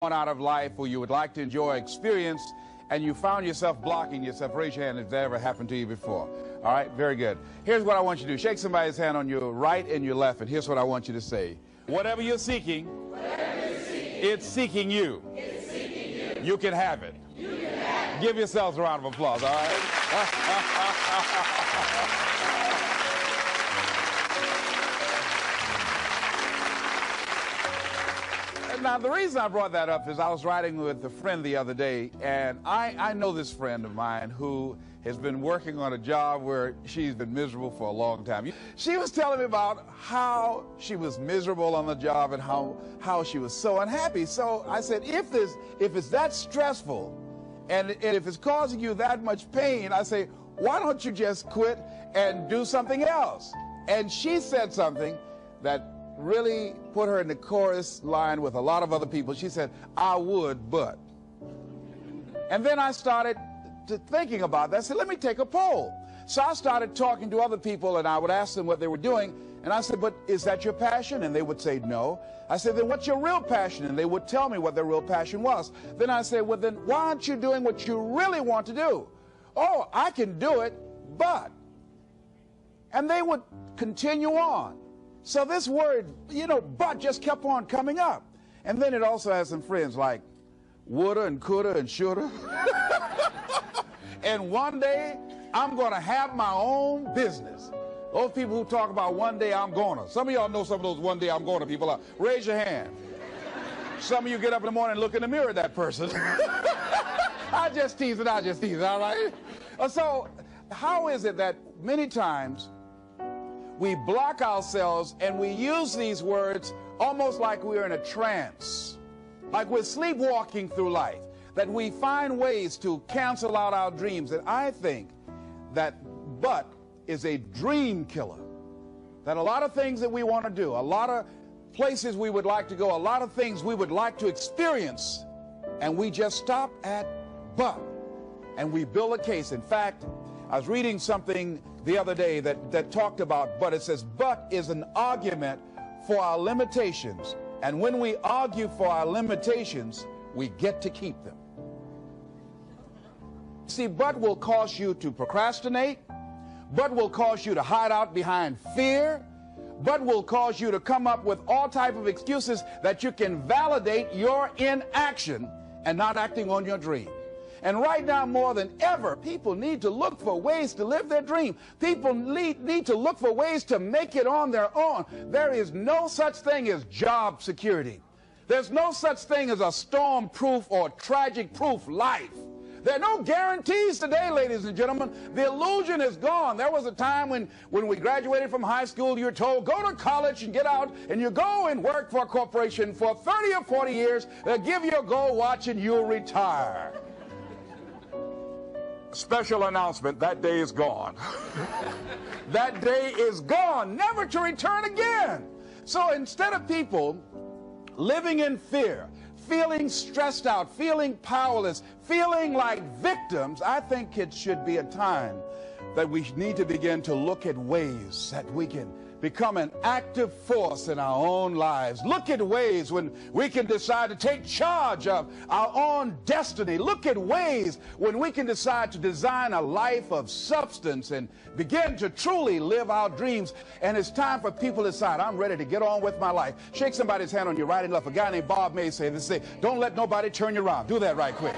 out of life or you would like to enjoy experience and you found yourself blocking yourself? Raise your hand if that ever happened to you before. All right, very good. Here's what I want you to do. Shake somebody's hand on your right and your left, and here's what I want you to say. Whatever you're seeking, it's seeking you. It's seeking you. You can have it. You can have it. Give yourselves a round of applause, all right? Now, the reason I brought that up is I was riding with a friend the other day, and I know this friend of mine who has been working on a job where she's been miserable for a long time. She was telling me about how she was miserable on the job and how she was so unhappy. So I said, if it's that stressful and if it's causing you that much pain, I say, why don't you just quit and do something else? And she said something that really put her in the chorus line with a lot of other people. She said, I would, but. And then I started thinking about that. I said, let me take a poll. So I started talking to other people, and I would ask them what they were doing. And I said, but is that your passion? And they would say no. I said, then what's your real passion? And they would tell me what their real passion was. Then I said, well, then why aren't you doing what you really want to do? Oh, I can do it, but. And they would continue on. So this word, but just kept on coming up. And then it also has some friends like woulda and coulda and shoulda. And one day, I'm going to have my own business. Those people who talk about one day I'm gonna. Some of y'all know some of those one day I'm gonna people. Raise your hand. Some of you get up in the morning and look in the mirror at that person. I just tease it, all right? So how is it that many times we block ourselves and we use these words almost like we're in a trance, like we're sleepwalking through life, that we find ways to cancel out our dreams? And I think that but is a dream killer, that a lot of things that we want to do, a lot of places we would like to go, a lot of things we would like to experience, and we just stop at but, and we build a case. In fact, I was reading something the other day that talked about but. It says, but is an argument for our limitations. And when we argue for our limitations, we get to keep them. See, but will cause you to procrastinate. But will cause you to hide out behind fear. But will cause you to come up with all type of excuses that you can validate your inaction and not acting on your dream. And right now, more than ever, people need to look for ways to live their dream. People need to look for ways to make it on their own. There is no such thing as job security. There's no such thing as a storm-proof or tragic-proof life. There are no guarantees today, ladies and gentlemen. The illusion is gone. There was a time when we graduated from high school, you were told, go to college and get out, and you go and work for a corporation for 30 or 40 years. They'll give you a gold watch and you'll retire. Special announcement, that day is gone. That day is gone, never to return again. So instead of people living in fear, feeling stressed out, feeling powerless, feeling like victims, I think it should be a time that we need to begin to look at ways that we can become an active force in our own lives. Look at ways when we can decide to take charge of our own destiny. Look at ways when we can decide to design a life of substance and begin to truly live our dreams. And it's time for people to decide, I'm ready to get on with my life. Shake somebody's hand on your right and left. A guy named Bob May say this, don't let nobody turn you around. Do that right quick.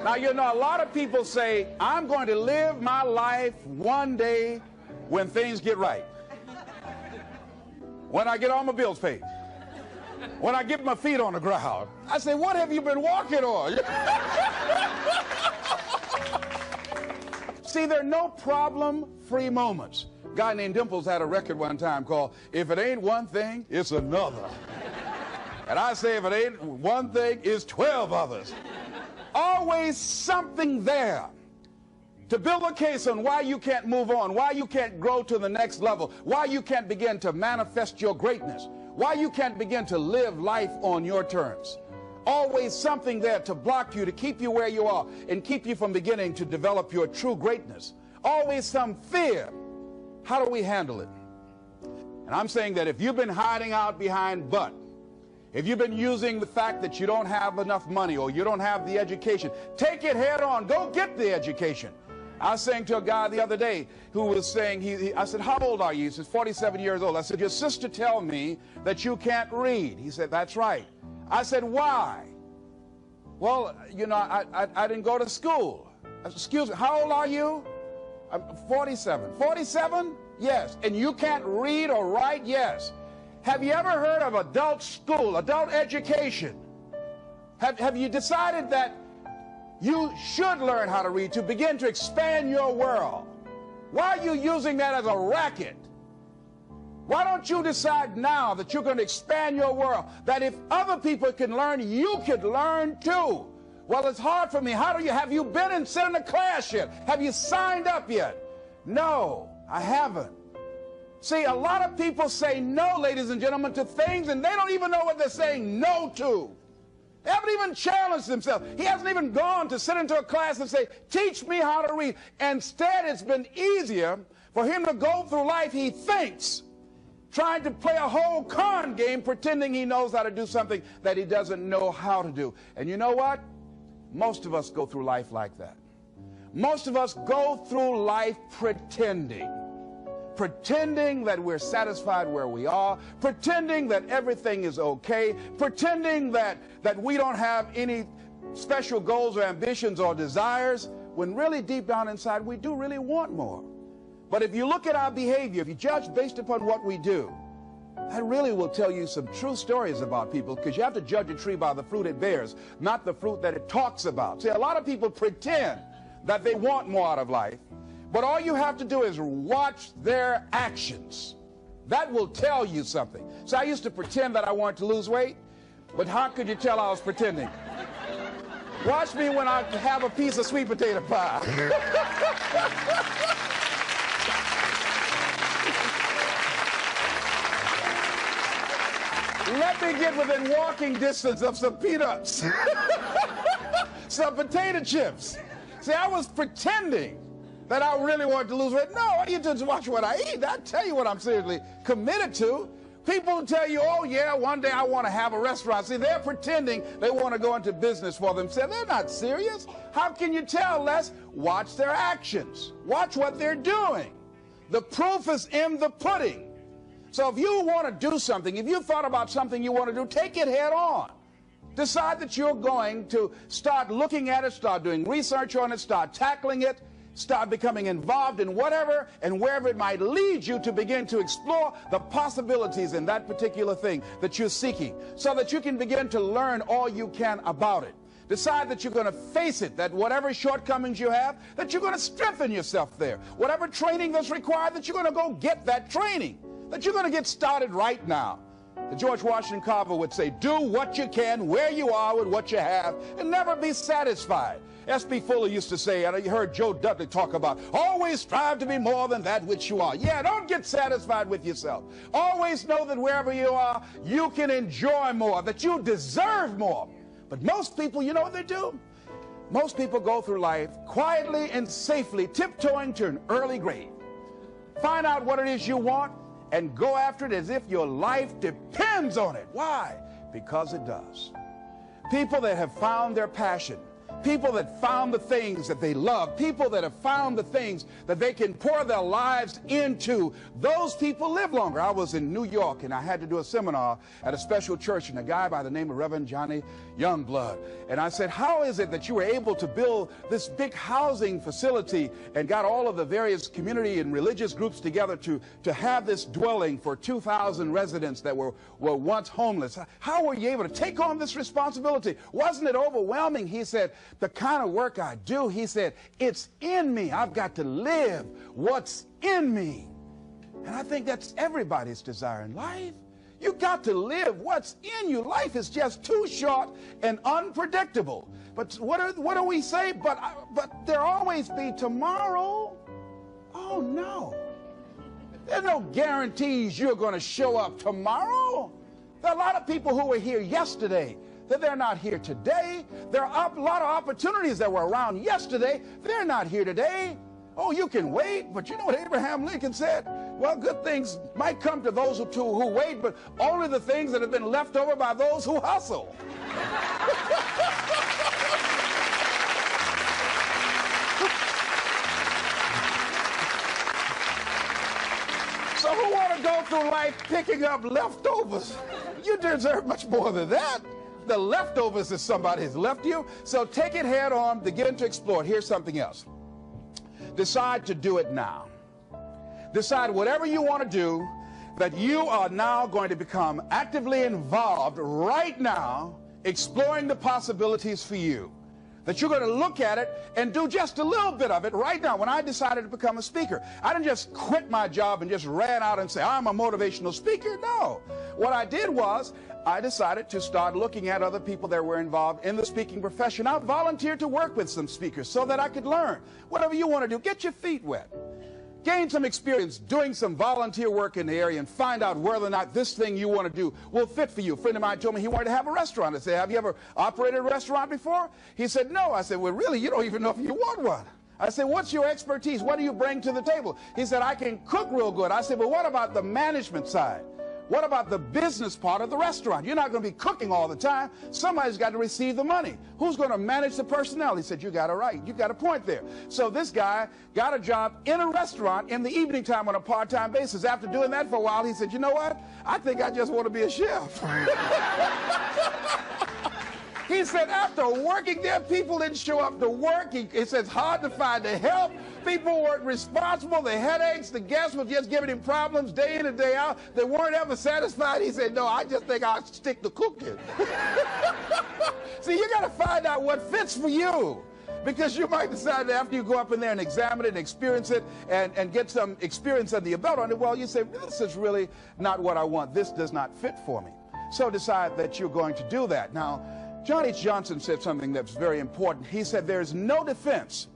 Now, a lot of people say, I'm going to live my life one day when things get right. When I get all my bills paid. When I get my feet on the ground. I say, what have you been walking on? See, there are no problem-free moments. A guy named Dimples had a record one time called, If It Ain't One Thing, It's Another. And I say, if it ain't one thing, it's 12 others. Always something there to build a case on why you can't move on, why you can't grow to the next level, why you can't begin to manifest your greatness, why you can't begin to live life on your terms. Always something there to block you, to keep you where you are, and keep you from beginning to develop your true greatness. Always some fear. How do we handle it? And I'm saying that if you've been hiding out behind but, if you've been using the fact that you don't have enough money or you don't have the education, take it head on. Go get the education. I was saying to a guy the other day who was saying, I said, how old are you? He says, 47 years old. I said, your sister tell me that you can't read. He said, that's right. I said, why? Well, you know, I didn't go to school. I said, excuse me, how old are you? I'm 47. 47? Yes. And you can't read or write? Yes. Have you ever heard of adult school, adult education? Have you decided that you should learn how to read to begin to expand your world? Why are you using that as a racket? Why don't you decide now that you're going to expand your world, that if other people can learn, you could learn too? Well, it's hard for me. Have you been and sat in a class yet? Have you signed up yet? No, I haven't. See, a lot of people say no, ladies and gentlemen, to things, and they don't even know what they're saying no to. They haven't even challenged themselves. He hasn't even gone to sit into a class and say, teach me how to read. Instead, it's been easier for him to go through life, he thinks, trying to play a whole con game, pretending he knows how to do something that he doesn't know how to do. And you know what? Most of us go through life like that. Most of us go through life pretending that we're satisfied where we are, pretending that everything is okay, pretending that we don't have any special goals or ambitions or desires, when really deep down inside we do really want more. But if you look at our behavior, if you judge based upon what we do, that really will tell you some true stories about people, because you have to judge a tree by the fruit it bears, not the fruit that it talks about. See, a lot of people pretend that they want more out of life, but all you have to do is watch their actions. That will tell you something. So I used to pretend that I wanted to lose weight, but how could you tell I was pretending? Watch me when I have a piece of sweet potato pie. Let me get within walking distance of some peanuts, some potato chips. See, I was pretending that I really wanted to lose weight. No, you just watch what I eat. I tell you what I'm seriously committed to. People tell you, oh yeah, one day I want to have a restaurant. See, they're pretending they want to go into business for themselves. They're not serious. How can you tell, Les? Watch their actions. Watch what they're doing. The proof is in the pudding. So if you want to do something, if you thought about something you want to do, take it head on. Decide that you're going to start looking at it, start doing research on it, start tackling it, start becoming involved in whatever and wherever it might lead you, to begin to explore the possibilities in that particular thing that you're seeking, so that you can begin to learn all you can about it. Decide that you're going to face it, that whatever shortcomings you have, that you're going to strengthen yourself there. Whatever training that's required, that you're going to go get that training, that you're going to get started right now. George Washington Carver would say, do what you can where you are with what you have, and never be satisfied. S.B. Fuller used to say, and you heard Joe Dudley talk about, always strive to be more than that which you are. Yeah, don't get satisfied with yourself. Always know that wherever you are, you can enjoy more, that you deserve more. But most people, you know what they do? Most people go through life quietly and safely, tiptoeing to an early grave. Find out what it is you want and go after it as if your life depends on it. Why? Because it does. People that have found their passion, people that found the things that they love, people that have found the things that they can pour their lives into, those people live longer. I was in New York and I had to do a seminar at a special church, and a guy by the name of Reverend Johnny Youngblood. And I said, how is it that you were able to build this big housing facility and got all of the various community and religious groups together to have this dwelling for 2,000 residents that were once homeless? How were you able to take on this responsibility? Wasn't it overwhelming? He said, the kind of work I do, he said, it's in me. I've got to live what's in me. And I think that's everybody's desire in life. You got to live what's in you. Life is just too short and unpredictable. But what do we say? But there always be tomorrow. Oh no. There's no guarantees you're going to show up tomorrow. There are a lot of people who were here yesterday that they're not here today. There are a lot of opportunities that were around yesterday. They're not here today. Oh, you can wait, but you know what Abraham Lincoln said? Well, good things might come to those who wait, but only the things that have been left over by those who hustle. So who want to go through life picking up leftovers? You deserve much more than that. The leftovers that somebody has left you. So take it head on, begin to explore it. Here's something else. Decide to do it now. Decide whatever you want to do, that you are now going to become actively involved right now, exploring the possibilities for you. That you're going to look at it and do just a little bit of it right now. When I decided to become a speaker, I didn't just quit my job and just ran out and say, I'm a motivational speaker. No. What I did was, I decided to start looking at other people that were involved in the speaking profession. I volunteered to work with some speakers so that I could learn. Whatever you want to do, get your feet wet. Gain some experience doing some volunteer work in the area and find out whether or not this thing you want to do will fit for you. A friend of mine told me he wanted to have a restaurant. I said, have you ever operated a restaurant before? He said, no. I said, well, really, you don't even know if you want one. I said, what's your expertise? What do you bring to the table? He said, I can cook real good. I said, well, what about the management side? What about the business part of the restaurant? You're not going to be cooking all the time. Somebody's got to receive the money. Who's going to manage the personnel? He said, you got it right. You got a point there. So this guy got a job in a restaurant in the evening time on a part-time basis. After doing that for a while, he said, you know what? I think I just want to be a chef. He said after working there, people didn't show up to work. He said it's hard to find the help. People weren't responsible. The headaches, the guests were just giving him problems day in and day out. They weren't ever satisfied. He said, no, I just think I'll stick to cooking. See, you got to find out what fits for you. Because you might decide that after you go up in there and examine it and experience it and get some experience under your belt on it, well, you say, this is really not what I want. This does not fit for me. So decide that you're going to do that. Now, John H. Johnson said something that's very important. He said, there's no defense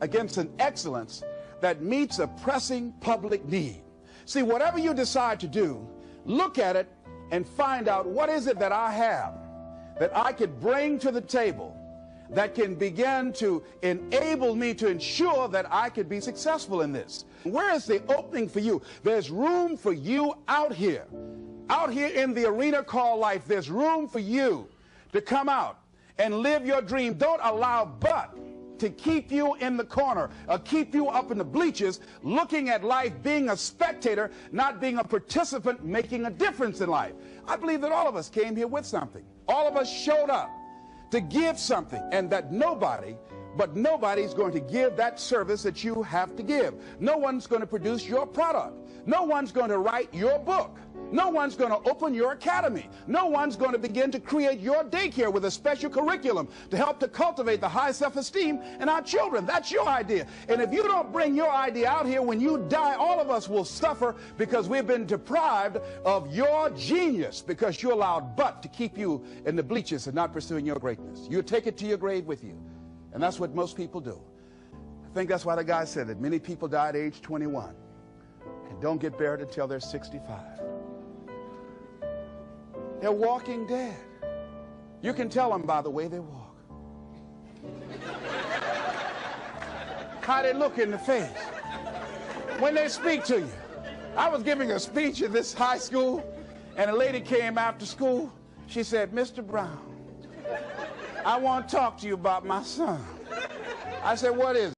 against an excellence that meets a pressing public need. See, whatever you decide to do, look at it and find out what is it that I have that I could bring to the table that can begin to enable me to ensure that I could be successful in this. Where is the opening for you? There's room for you out here in the arena called life. There's room for you to come out and live your dream. Don't allow but to keep you in the corner or keep you up in the bleachers looking at life, being a spectator, not being a participant, making a difference in life. I believe that all of us came here with something. All of us showed up to give something, and that nobody's going to give that service that you have to give. No one's going to produce your product. No one's going to write your book. No one's going to open your academy. No one's going to begin to create your daycare with a special curriculum to help to cultivate the high self-esteem in our children. That's your idea. And if you don't bring your idea out here, when you die, all of us will suffer because we've been deprived of your genius because you allowed but to keep you in the bleachers and not pursuing your greatness. You take it to your grave with you. And that's what most people do. I think that's why the guy said that many people die at age 21 and don't get buried until they're 65. They're walking dead. You can tell them by the way they walk. How they look in the face. When they speak to you. I was giving a speech in this high school, and a lady came after school. She said, Mr. Brown, I want to talk to you about my son. I said, what is it?